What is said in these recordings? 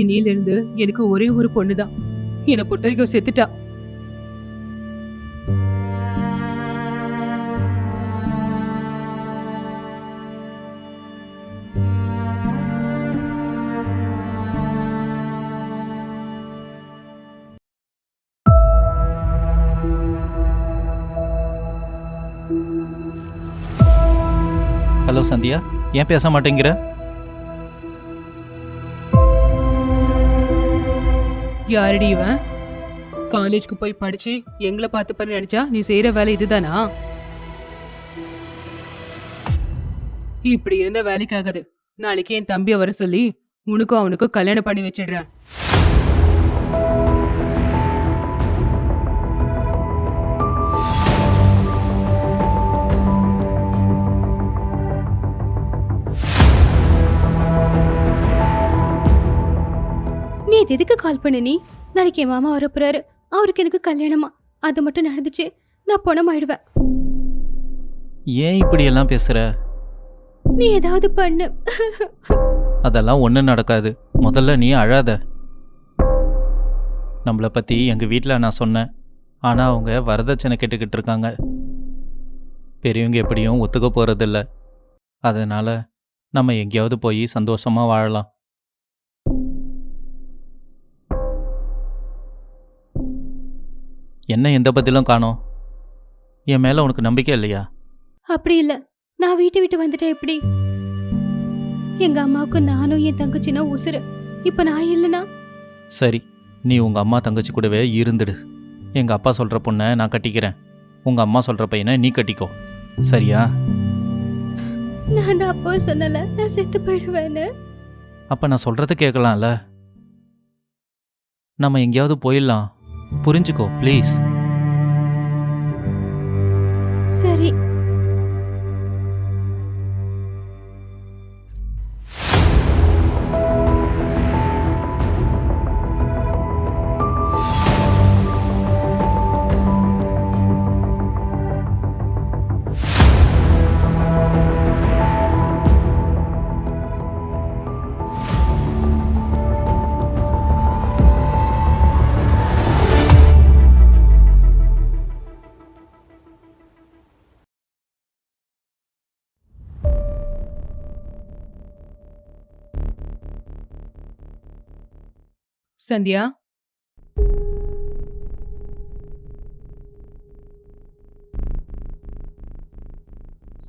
இன்னில இருந்து எனக்கு ஒரே ஒரு பொண்ணுதான். என்னை பொறுத்த வரைக்கும் செத்துட்டா. ஹலோ சந்தியா, ஏன் பேச மாட்டேங்கிற? யாரடி இவன்? காலேஜ்க்கு போய் படிச்சு எங்களை பார்த்துப்பன்னு நினைச்சா நீ செய்யற வேலை இதுதானா? இப்படி இருந்த வேலைக்காகாது. நாளைக்கு என் தம்பியை வர சொல்லி உனக்கும் அவனுக்கும் கல்யாணம் பண்ணி வச்சிடுறேன். நீ இது எதுக்கு கால் பண்ண? நீ நாளைக்கு என் மாமா வரப்போறாரு. அவருக்கு எனக்கு கல்யாணமா? அது மட்டும் நடந்துச்சு நான் பணமாயிடுவேன். ஏன் இப்படி எல்லாம் பேசுற? நீ ஏதாவது பண்ணு. அதெல்லாம் ஒன்றும் நடக்காது. முதல்ல நீ அழாத. நம்மளை பற்றி எங்கள் வீட்டில் நான் சொன்னேன். ஆனால் அவங்க வரதட்சணை கேட்டுக்கிட்டு இருக்காங்க. பெரியவங்க எப்படியும் ஒத்துக்க போகிறதில்ல. அதனால் நம்ம எங்கேயாவது போய் சந்தோஷமாக வாழலாம். என்ன எந்த பதிலும் காணோம்? என் மேலே உனக்கு நம்பிக்கை இல்லையா? அப்படி இல்ல, நான் வீட்டை விட்டு வந்துட்டேன். எப்படி? எங்க அம்மாவுக்கு நானும் என் தங்கச்சினா உசுரு. இப்ப நான் இல்லனா? சரி, நீ உங்கள் அம்மா தங்கச்சி கூடவே இருந்துடு. எங்கள் அப்பா சொல்கிற பொண்ணை நான் கட்டிக்கிறேன். உங்கள் அம்மா சொல்கிற பையனை நீ கட்டிக்கோ. சரியா? நான் தான் அப்போ சொன்னல நான் செத்து போயிடுவேன்னு. அப்போ நான் சொல்கிறது கேட்கலாம்ல? நம்ம எங்கேயாவது போயிடலாம். புரிஞ்சுக்கோ ப்ளீஸ். சரி. சந்தியா,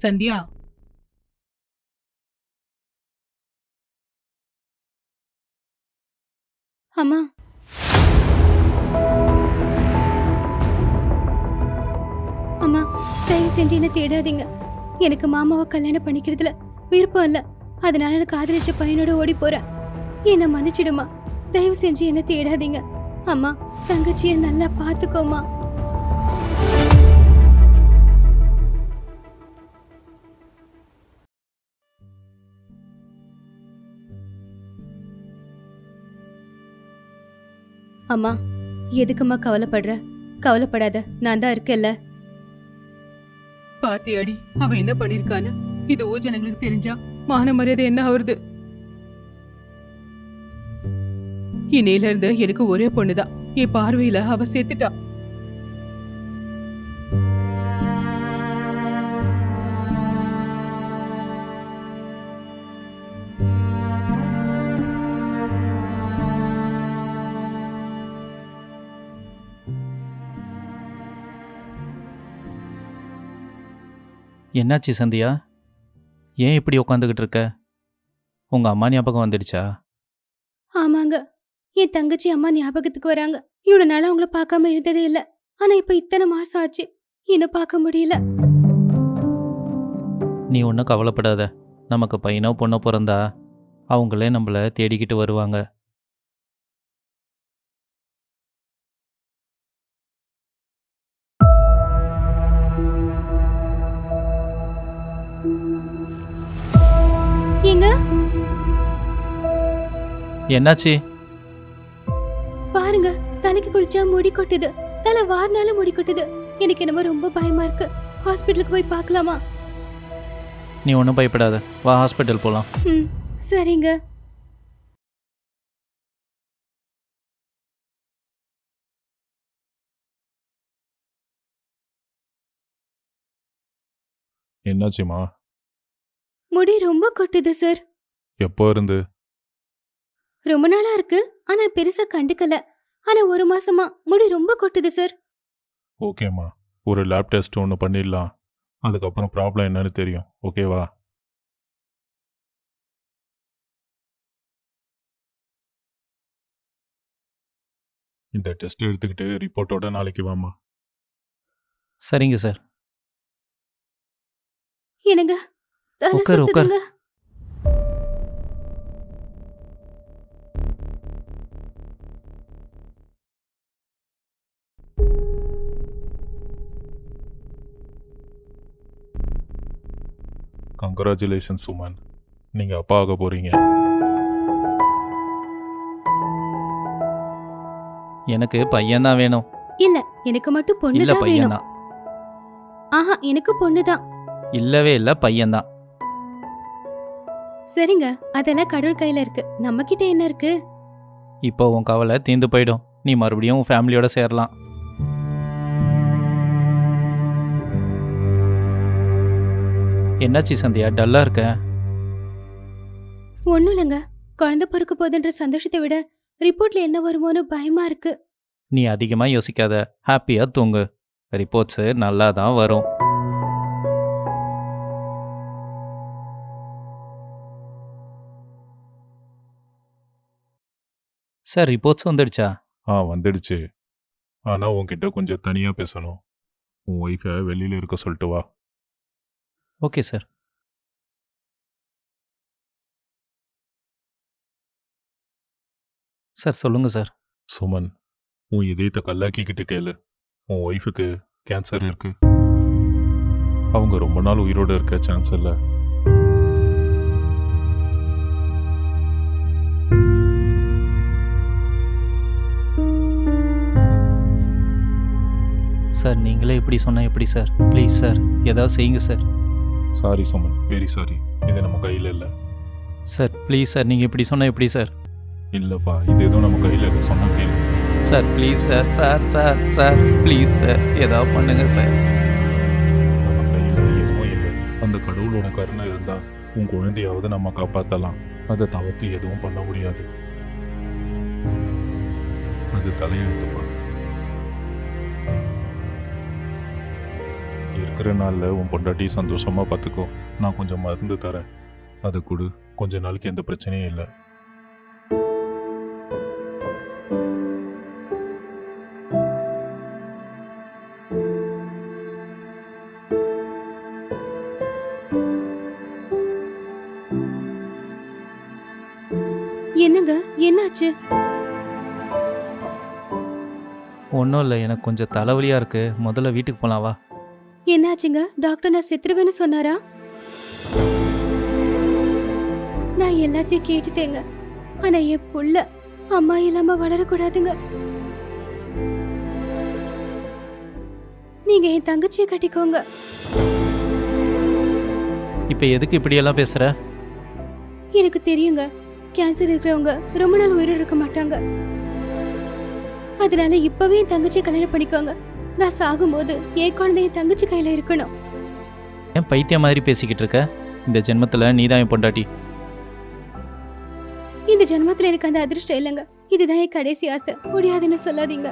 சந்தியா, அம்மா, அம்மா, தயவு செஞ்சு என்ன தேடாதீங்க. எனக்கு மாமாவை கல்யாணம் பண்ணிக்கிறதுல விருப்பம் இல்ல. அதனால நான் காதலிச்ச பையனோட ஓடி போறேன். என்ன மன்னிச்சிடுமா. தயவு செஞ்சு என்ன தேடாதீங்க. அம்மா, தங்கச்சிய நல்லா பாத்துக்கோமா. அம்மா, எதுக்கும்மா கவலைப்படுற? கவலைப்படாத, நான் தான் இருக்கேல்ல. பாத்தியாடி அவன் என்ன பண்ணிருக்கான்னு? இது ஊஜனங்களுக்கு தெரிஞ்சா மான மரியாதை என்ன ஆகுறது? இன்னையில இருந்து எனக்கு ஒரே பொண்ணுதான். என் பார்வையில அவ சேர்த்துட்டா. என்னாச்சு சந்தியா? ஏன் இப்படி உட்காந்துக்கிட்டு இருக்க? உங்கள் அம்மா ஞாபகம் வந்துடுச்சா? ஆமாங்க, என் தங்கச்சி அம்மா ஞாபகத்துக்கு வராங்க. இவ்வளவு நாளா அவங்கள பார்க்காம இருந்ததே இல்ல. ஆனா இப்ப இத்தனை மாசம் ஆச்சு, இன்னும் பார்க்க முடியல. நீ ஒன்றும் கவலைப்படாத. நமக்கு பையனோ பொண்ணோ பிறந்தா அவங்களே நம்மளை தேடிக்கிட்டு வருவாங்க. ஏங்க, என்னாச்சு? பாருங்க, தலைக்கு குளிச்சா முடி கொட்டுது. தலை வாரினால முடி கொட்டுது. எனக்கு என்னமோ ரொம்ப பயமா இருக்கு. ஹாஸ்பிட்டலுக்கு போய் பார்க்கலாமா? நீ ஒன்றும் பயப்படாத, வா ஹாஸ்பிட்டல் போகலாம். சரிங்க. என்னாச்சுமா? முடி ரொம்ப கொட்டுது சார். எப்போ இருந்து? ரொம்ப நாளா இருக்கு. ஆனா பெருசா கண்டுக்கல. ஆனா 1 மாசமா முடி ரொம்ப கொட்டுது சார். ஓகேம்மா, ஒரு லேப் டெஸ்ட் ஒன்று பண்ணிடலாம். அதுக்கப்புறம் ப்ராப்ளம் என்னன்னு தெரியும். ஓகேவா? இந்த டெஸ்ட் எடுத்துக்கிட்டு ரிப்போர்ட்டோட நாளைக்கு வாம்மா. சரிங்க சார். எனக்கு தலை உட்காரு, உட்காரு. சுத்துதுங்க. கங்க்ராச்சுலேஷன் சுமன், நீங்கள் அப்பா ஆக போகிறீங்க. எனக்கு பையன்தான் வேணும். இல்ல, எனக்கு மட்டும் பொண்ணு இல்ல தான் வேணும். பையன்தான். ஆஹா, எனக்கு பொண்ணு தான். இல்லவே இல்ல பையன்தான். சரிங்க, அதெல்லாம் கடவுள் கையில இருக்கு. நம்ம கிட்ட என்ன இருக்கு? இப்போ உன் கவலை தீர்ந்து போயிடும். நீ மறுபடியும் உன் ஃபேமிலியோட சேரலாம். என்னாச்சு சந்தியா, டல்லா இருக்க? ஒண்ணும் இல்லைங்க. குழந்தை பிறக்க போகுதுன்ற சந்தோஷத்தை விட ரிப்போர்ட்ல என்ன வருமோன்னு பயமா இருக்கு. நீ அதிகமாக யோசிக்காத, ஹாப்பியாக தூங்கு. ரிப்போர்ட்ஸு நல்லா தான் வரும். சார், ரிப்போர்ட்ஸ் வந்துடுச்சா? வந்துடுச்சு. ஆனால் உன்கிட்ட கொஞ்சம் தனியாக பேசணும். உன் ஒய்ஃபை வெளியில் இருக்க சொல்லிட்டு வா. Okay sir. சார் சொல்லுங்க சார். சுமன், உன் இதயத்தை கல்லாக்கிக்கிட்டு கேளு. உன் ஒய்ஃபுக்கு கேன்சர் இருக்கு. அவங்க ரொம்ப நாள் உயிரோடு இருக்க சான்ஸ் இல்லை. சார் நீங்களே இப்படி சொன்னால் எப்படி சார்? ப்ளீஸ் சார், ஏதாவது செய்யுங்க sir. Sorry Suman, very sorry. இது நம்ம கையில் இல்லை. சார் ப்ளீஸ் சார், நீங்கள் இப்படி சொன்னால் எப்படி சார்? இல்லைப்பா, இது எதுவும் நம்ம கையில் இல்லை. சொன்ன கேளு. Sir please sir, sir sir sir please sir, ஏதாவது பண்ணுங்க சார். நம்ம கையில் எதுவும் இல்லை. அந்த கடவுளோட கருணை இருந்தால் உன் குழந்தையாவது நம்ம காப்பாற்றலாம். அதை தவிர்த்து எதுவும் பண்ண முடியாது. அது தலையெழுத்துப்பா. இருக்கிற நாளில் உன் பொண்டாட்டி சந்தோஷமாக பார்த்துக்கோ. நான் கொஞ்சம் மருந்து தரேன், அதை கொடு. கொஞ்ச நாளைக்கு எந்த பிரச்சனையும் இல்லை. என்னங்க, என்னாச்சு? ஒன்றும் இல்லை, எனக்கு கொஞ்சம் தலைவலியாக இருக்குது. முதல்ல வீட்டுக்கு போகலாம் வா. என்னாச்சுங்க? டாக்டர் நான் செத்துருவேன்னு சொன்னாரா? நான் எல்லாத்தையும் கேட்டுட்டேங்க. ஆனா என் புள்ள அம்மா இல்லாம வளரக்கூடாதுங்க. நீங்க என் தங்கச்சியை கட்டிக்கோங்க. இப்போ எதுக்கு இப்படியெல்லாம் பேசுகிற? எனக்கு தெரியுங்க, கேன்சர் இருக்கிறவங்க ரொம்ப நாள் உயிரோட இருக்க மாட்டாங்க. அதனால இப்பவே என் தங்கச்சியை கல்யாணம் பண்ணிக்கோங்க. நான் சாகும்போது என் குழந்தை என் தங்கச்சி கையில இருக்கணும். ஏன் பைத்தியம் மாதிரி பேசிக்கிட்டு இருக்க? இந்த ஜென்மத்தில் நீ தான் என் பொண்டாட்டி. இந்த ஜென்மத்துல எனக்கு அந்த அதிர்ஷ்டம் இல்லைங்க. இதுதான் என் கடைசி ஆசை. முடியாதுன்னு சொல்லாதீங்க.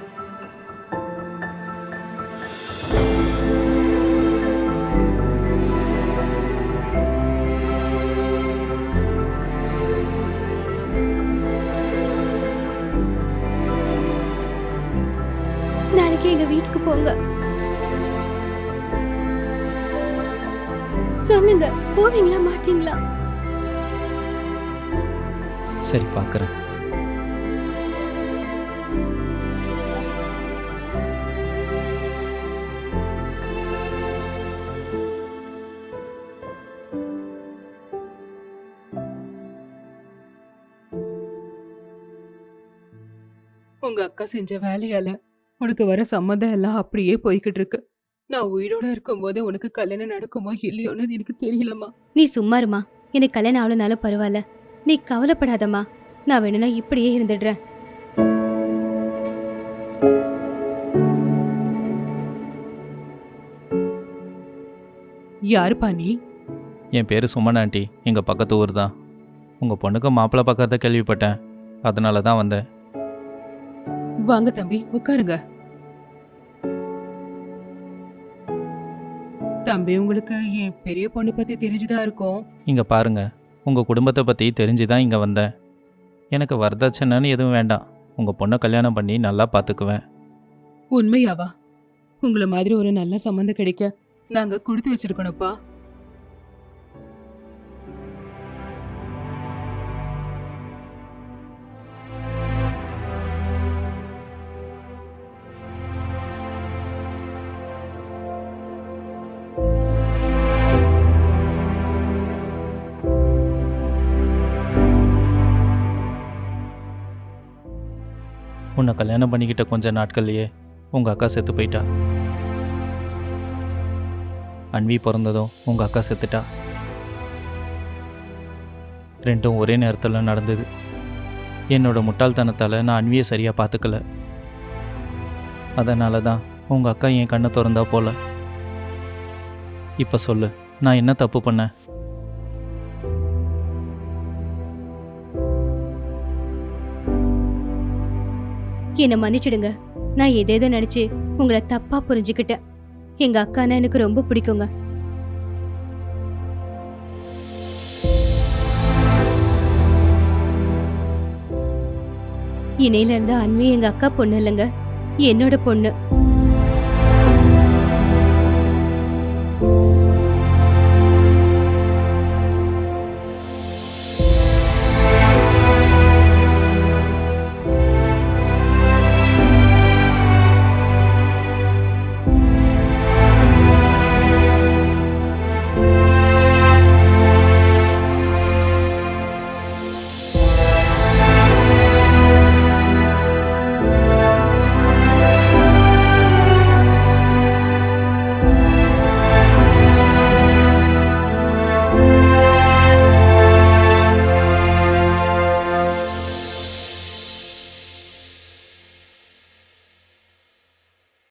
நாளைக்கு எங்க வீட்டுக்கு போங்க. சொல்லுங்க, போவீங்களா மாட்டீங்களா? சரி பார்க்குறேன். உங்க அக்கா செஞ்ச வேலையால உனக்கு வர சம்மந்தம் எல்லாம் அப்படியே போய்கிட்டு இருக்கு. நான் உயிரோட இருக்கும்போது உனக்கு கல்யாணம் நடக்குமோ இல்லையோன்னு எனக்கு தெரியலம்மா. நீ சும்மா இருமா. எனக்கு கல்யாணம் ஆளுனாலும் பரவாயில்ல. நீ கவலைப்படாதம்மா. நான் வேணும்னா இப்படியே இருந்துடுறேன். யாருப்பா நீ? என் பேர் சுமன் ஆண்டி, எங்கள் பக்கத்து ஊர் தான். உங்கள் பொண்ணுக்கு மாப்பிள்ளை பார்க்கறத கேள்விப்பட்டேன், அதனால தான் வந்தேன். வாங்க தம்பி, உட்காருங்க. தம்பி, உங்களுக்கு என் பெரிய பொண்ணு பத்தி தெரிஞ்சுதான் இருக்கும். இங்கே பாருங்க, உங்கள் குடும்பத்தை பற்றி தெரிஞ்சு தான் இங்கே வந்தேன். எனக்கு வரதட்சணைன்னு எதுவும் வேண்டாம். உங்கள் பொண்ணை கல்யாணம் பண்ணி நல்லா பார்த்துக்குவேன். உண்மையாவா? உங்களை மாதிரி ஒரு நல்ல சம்மந்தம் கிடைக்க நாங்க கொடுத்து வச்சிருக்கணும்ப்பா. உன்னை கல்யாணம் பண்ணிக்கிட்ட கொஞ்ச நாட்கள்லையே உங்கள் அக்கா செத்து போயிட்டா. அன்வி பிறந்ததும் உங்கள் அக்கா செத்துட்டா. ரெண்டும் ஒரே நேரத்தில் நடந்தது. என்னோட முட்டாள்தனத்தால் நான் அன்வியை சரியாக பார்த்துக்கல. அதனால தான் உங்கள் அக்கா என் கண்ணை திறந்தா போல. இப்போ சொல்லு, நான் என்ன தப்பு பண்ணேன்? என்னை மன்னிச்சிடுங்க. நான் எதேதோ நினைச்சு உங்களை தப்பா புரிஞ்சுக்கிட்டேன். எங்க அக்கானா எனக்கு ரொம்ப பிடிக்குங்க. இன்னையில இருந்து அன்வி எங்க அக்கா பொண்ணு இல்லைங்க, என்னோட பொண்ணு.